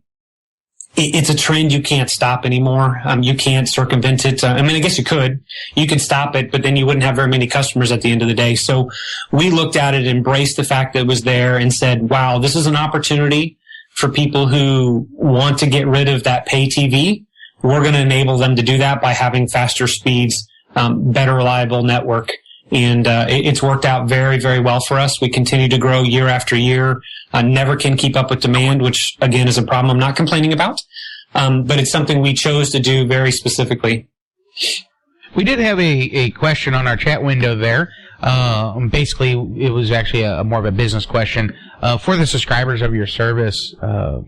it's a trend you can't stop anymore. You can't circumvent it. I guess you could. You could stop it, but then you wouldn't have very many customers at the end of the day. So we looked at it, embraced the fact that it was there, and said, wow, this is an opportunity for people who want to get rid of that pay TV. We're going to enable them to do that by having faster speeds, better reliable network. And it's worked out very, very well for us. We continue to grow year after year. Never can keep up with demand, which, again, is a problem I'm not complaining about. But it's something we chose to do very specifically. We did have a question on our chat window there. Basically, it was actually more of a business question. For the subscribers of your service,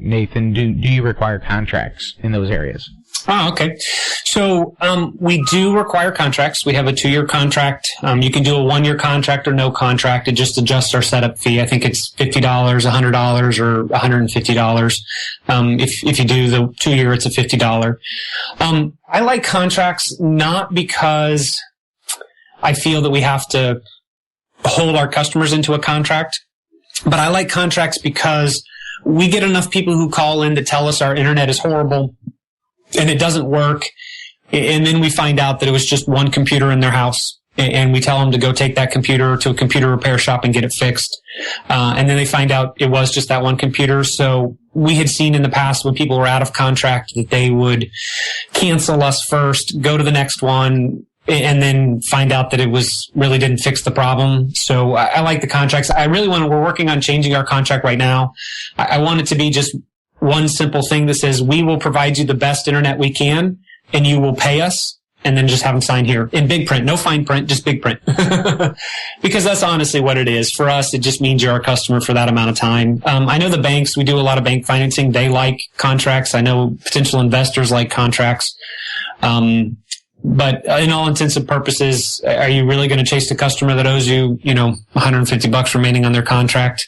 Nathan, do you require contracts in those areas? Oh, okay. So, we do require contracts. We have a 2-year contract. You can do a 1-year contract or no contract. It just adjusts our setup fee. I think it's $50, $100, or $150. If you do the 2-year, it's a $50. I like contracts not because I feel that we have to hold our customers into a contract, but I like contracts because we get enough people who call in to tell us our internet is horrible and it doesn't work. And then we find out that it was just one computer in their house, and we tell them to go take that computer to a computer repair shop and get it fixed. And then they find out it was just that one computer. So we had seen in the past when people were out of contract that they would cancel us first, go to the next one, and then find out that it really didn't fix the problem. So I like the contracts. We're working on changing our contract right now. I want it to be just one simple thing that says we will provide you the best internet we can, and you will pay us and then just have them sign here in big print, no fine print, just big print. Because that's honestly what it is. For us, it just means you're our customer for that amount of time. I know the banks, we do a lot of bank financing. They like contracts. I know potential investors like contracts. But in all intents and purposes, are you really going to chase the customer that owes you, $150 remaining on their contract?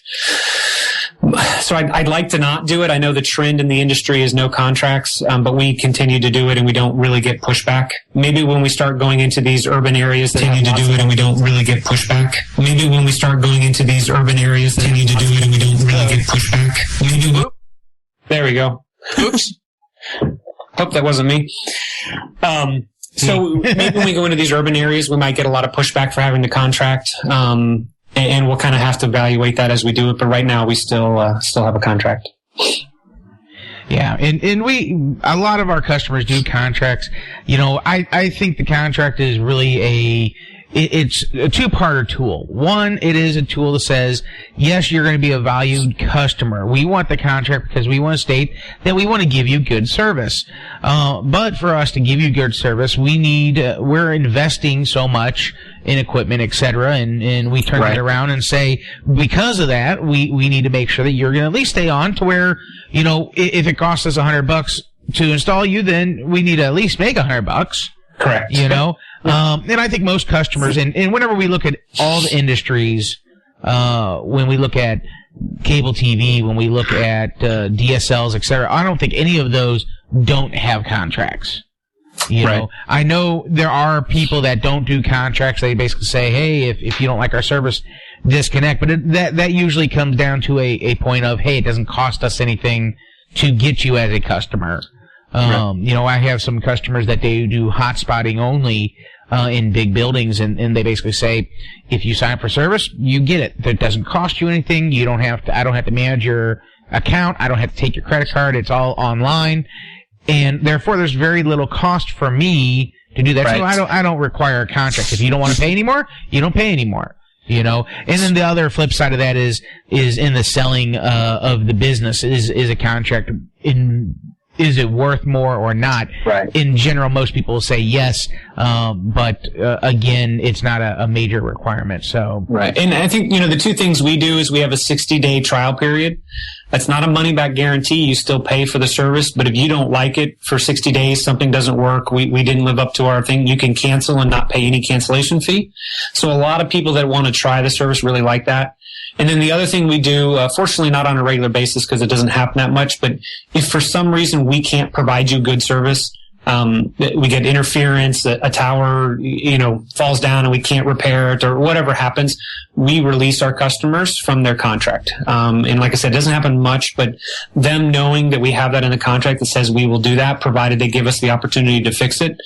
So I'd like to not do it. I know the trend in the industry is no contracts, but we continue to do it and we don't really get pushback. Maybe when we start going into these urban areas that continue to do it and we don't really get pushback. Maybe when we start going into these urban areas that continue to do it and we don't really get pushback. There we go. Oops. Hope that wasn't me. So maybe when we go into these urban areas, we might get a lot of pushback for having the contract. And we'll kind of have to evaluate that as we do it. But right now, we still have a contract. Yeah, and a lot of our customers do contracts. I think the contract is really it's a two-parter tool. One, it is a tool that says, yes, you're going to be a valued customer. We want the contract because we want to state that we want to give you good service. But for us to give you good service, we're investing so much in equipment, etc., and we turn that around and say, because of that, we need to make sure that you're going to at least stay on to where, if it costs us $100 to install you, then we need to at least make $100. Correct. And I think most customers, and whenever we look at all the industries, when we look at cable TV, when we look at DSLs, etc., I don't think any of those don't have contracts. I know there are people that don't do contracts. They basically say, hey, if you don't like our service, disconnect. But that usually comes down to a point of, hey, it doesn't cost us anything to get you as a customer. I have some customers that they do hotspotting only in big buildings, and they basically say, if you sign up for service, you get it. That doesn't cost you anything. I don't have to manage your account. I don't have to take your credit card. It's all online. And therefore, there's very little cost for me to do that. Right. So I don't require a contract. If you don't want to pay anymore, you don't pay anymore. And then the other flip side of that is in the selling of the business is a contract is it worth more or not? Right. In general, most people will say yes, but again, it's not a major requirement. So right, and I think the two things we do is we have a 60-day trial period. That's not a money-back guarantee. You still pay for the service, but if you don't like it for 60 days, something doesn't work, we didn't live up to our thing, you can cancel and not pay any cancellation fee. So a lot of people that want to try the service really like that. And then the other thing we do, fortunately not on a regular basis because it doesn't happen that much, but if for some reason we can't provide you good service, we get interference, a tower, falls down and we can't repair it or whatever happens, we release our customers from their contract. And like I said, it doesn't happen much, but them knowing that we have that in the contract that says we will do that, provided they give us the opportunity to fix it.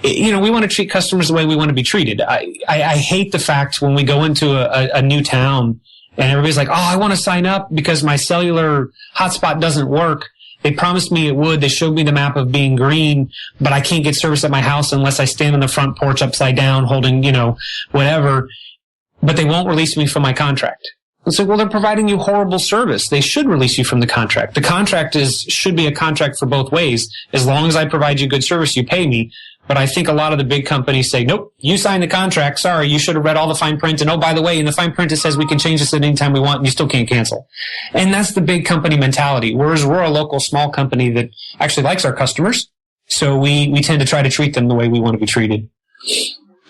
We want to treat customers the way we want to be treated. I hate the fact when we go into a new town and everybody's like, oh, I want to sign up because my cellular hotspot doesn't work. They promised me it would. They showed me the map of being green, but I can't get service at my house unless I stand on the front porch upside down holding, whatever. But they won't release me from my contract. It's like, well, they're providing you horrible service. They should release you from the contract. The contract should be a contract for both ways. As long as I provide you good service, you pay me. But I think a lot of the big companies say, nope, you signed the contract. Sorry, you should have read all the fine print. And oh, by the way, in the fine print, it says we can change this at any time we want and you still can't cancel. And that's the big company mentality. Whereas we're a local small company that actually likes our customers. So we tend to try to treat them the way we want to be treated.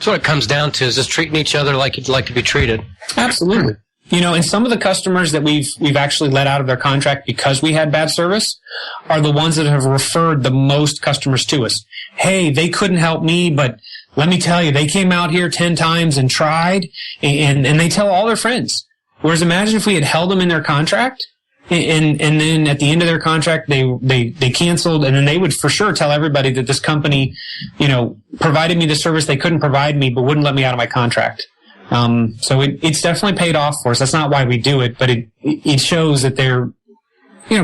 So what it comes down to is just treating each other like you'd like to be treated. Absolutely. And some of the customers that we've actually let out of their contract because we had bad service are the ones that have referred the most customers to us. Hey, they couldn't help me, but let me tell you, they came out here 10 times and tried, and they tell all their friends. Whereas imagine if we had held them in their contract, and then at the end of their contract, they canceled, and then they would for sure tell everybody that this company, provided me the service they couldn't provide me, but wouldn't let me out of my contract. So it's definitely paid off for us. That's not why we do it, but it shows that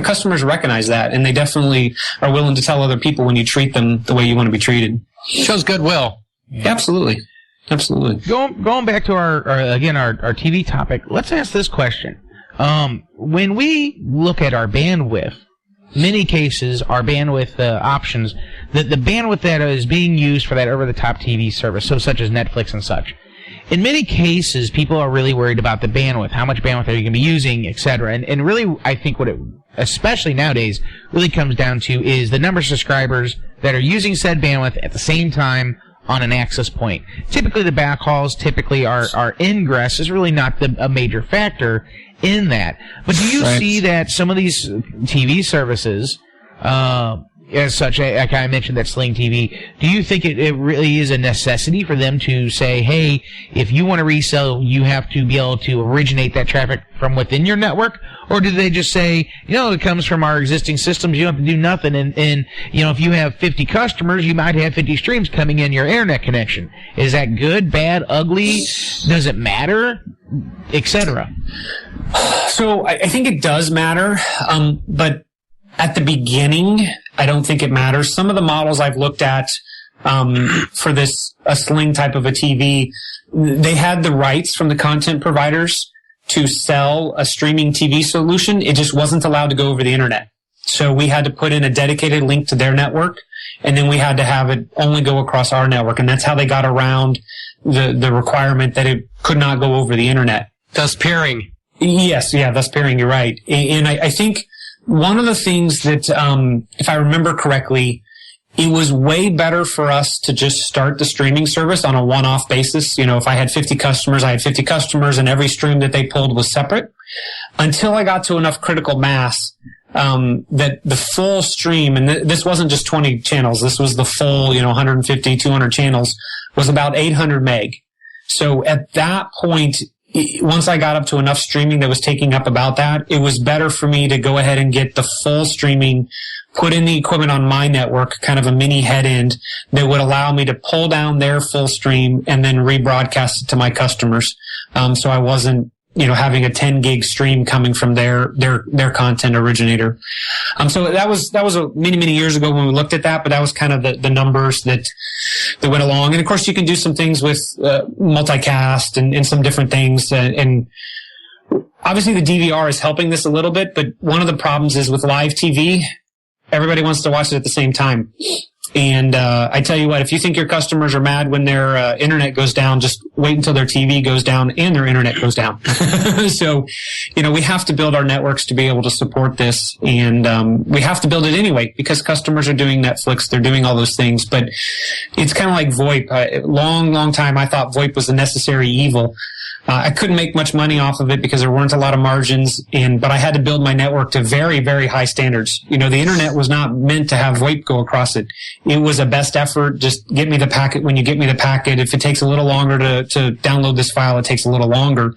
customers recognize that, and they definitely are willing to tell other people when you treat them the way you want to be treated. Shows goodwill. Yeah. Absolutely. Going back to our TV topic, let's ask this question. When we look at our bandwidth many cases, our bandwidth options, the bandwidth that is being used for that over-the-top TV service, so such as Netflix and such. In many cases, people are really worried about the bandwidth. How much bandwidth are you going to be using, etc. And really, I think what it, especially nowadays, really comes down to is the number of subscribers that are using said bandwidth at the same time on an access point. Typically, the backhauls, typically our ingress is really not a major factor in that. But do you see that some of these TV services, as such, like I mentioned that Sling TV, do you think it really is a necessity for them to say, hey, if you want to resell, you have to be able to originate that traffic from within your network? Or do they just say, it comes from our existing systems, you don't have to do nothing, and if you have 50 customers, you might have 50 streams coming in your internet connection. Is that good, bad, ugly? Does it matter? Etc. So I think it does matter, but at the beginning, I don't think it matters. Some of the models I've looked at for a Sling type of a TV, they had the rights from the content providers to sell a streaming TV solution. It just wasn't allowed to go over the internet. So we had to put in a dedicated link to their network, and then we had to have it only go across our network. And that's how they got around the requirement that it could not go over the internet. Thus peering. Yes, thus peering, you're right. And I think one of the things that, if I remember correctly, it was way better for us to just start the streaming service on a one-off basis. If I had 50 customers, I had 50 customers, and every stream that they pulled was separate. Until I got to enough critical mass, that the full stream, and this wasn't just 20 channels, this was the full, 150, 200 channels, was about 800 meg. So at that point, once I got up to enough streaming that was taking up about that, it was better for me to go ahead and get the full streaming, put in the equipment on my network, kind of a mini head end that would allow me to pull down their full stream and then rebroadcast it to my customers. So I wasn't, having a 10 gig stream coming from their content originator. So that was many years ago when we looked at that, but that was kind of the numbers that went along. And of course you can do some things with, multicast and some different things. And obviously the DVR is helping this a little bit, but one of the problems is with live TV, everybody wants to watch it at the same time. And I tell you what, if you think your customers are mad when their internet goes down, just wait until their TV goes down and their internet goes down. So, we have to build our networks to be able to support this. And we have to build it anyway because customers are doing Netflix. They're doing all those things. But it's kind of like VoIP. Long time I thought VoIP was a necessary evil. I couldn't make much money off of it because there weren't a lot of margins, but I had to build my network to very, very high standards. The internet was not meant to have VoIP go across it. It was a best effort. Just get me the packet when you get me the packet. If it takes a little longer to download this file, it takes a little longer.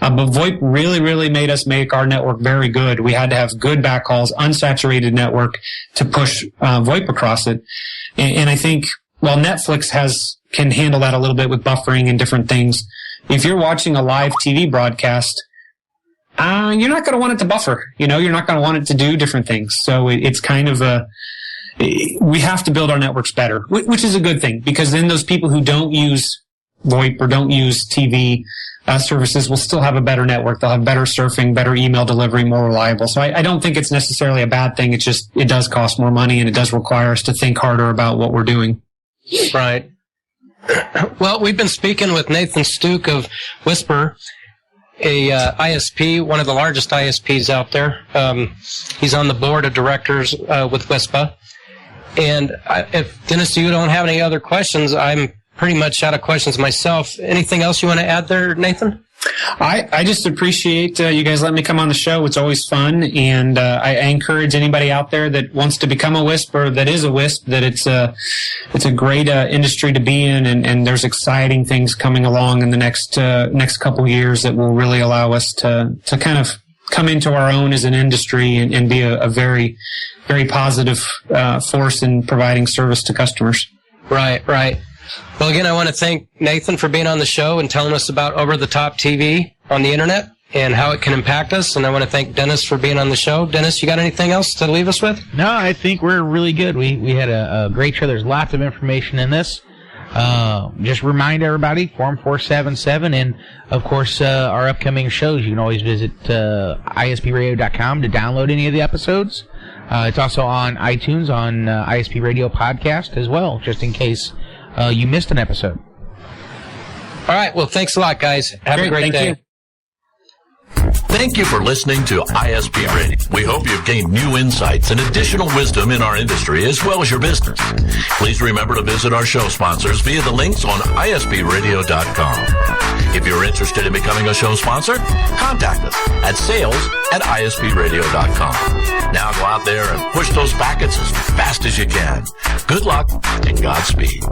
But VoIP really made us make our network very good. We had to have good backhauls, unsaturated network to push VoIP across it. And I think while Netflix can handle that a little bit with buffering and different things, if you're watching a live TV broadcast, you're not going to want it to buffer. You're not going to want it to do different things. So it's kind of we have to build our networks better, which is a good thing because then those people who don't use VoIP or don't use TV services will still have a better network. They'll have better surfing, better email delivery, more reliable. So I don't think it's necessarily a bad thing. It's just, it does cost more money and it does require us to think harder about what we're doing. Right. Well, we've been speaking with Nathan Stooke of Whisper, a ISP, one of the largest ISPs out there. He's on the board of directors with WISPA. And if, Dennis, you don't have any other questions, I'm pretty much out of questions myself. Anything else you want to add there, Nathan? I just appreciate you guys letting me come on the show. It's always fun, and I encourage anybody out there that wants to become a WISP or that is a WISP that it's a great industry to be in, and there's exciting things coming along in the next couple years that will really allow us to kind of come into our own as an industry and be a very, very positive force in providing service to customers. Right. Well, again, I want to thank Nathan for being on the show and telling us about over-the-top TV on the internet and how it can impact us. And I want to thank Dennis for being on the show. Dennis, you got anything else to leave us with? No, I think we're really good. We had a great show. There's lots of information in this. Just remind everybody, Forum 477, and, of course, our upcoming shows. You can always visit ispradio.com to download any of the episodes. It's also on iTunes, on ISP Radio Podcast as well, just in case you missed an episode. All right. Well, thanks a lot, guys. Have a great day. You. Thank you for listening to ISP Radio. We hope you've gained new insights and additional wisdom in our industry as well as your business. Please remember to visit our show sponsors via the links on ispradio.com. If you're interested in becoming a show sponsor, contact us at sales@ispradio.com. Now go out there and push those packets as fast as you can. Good luck and Godspeed.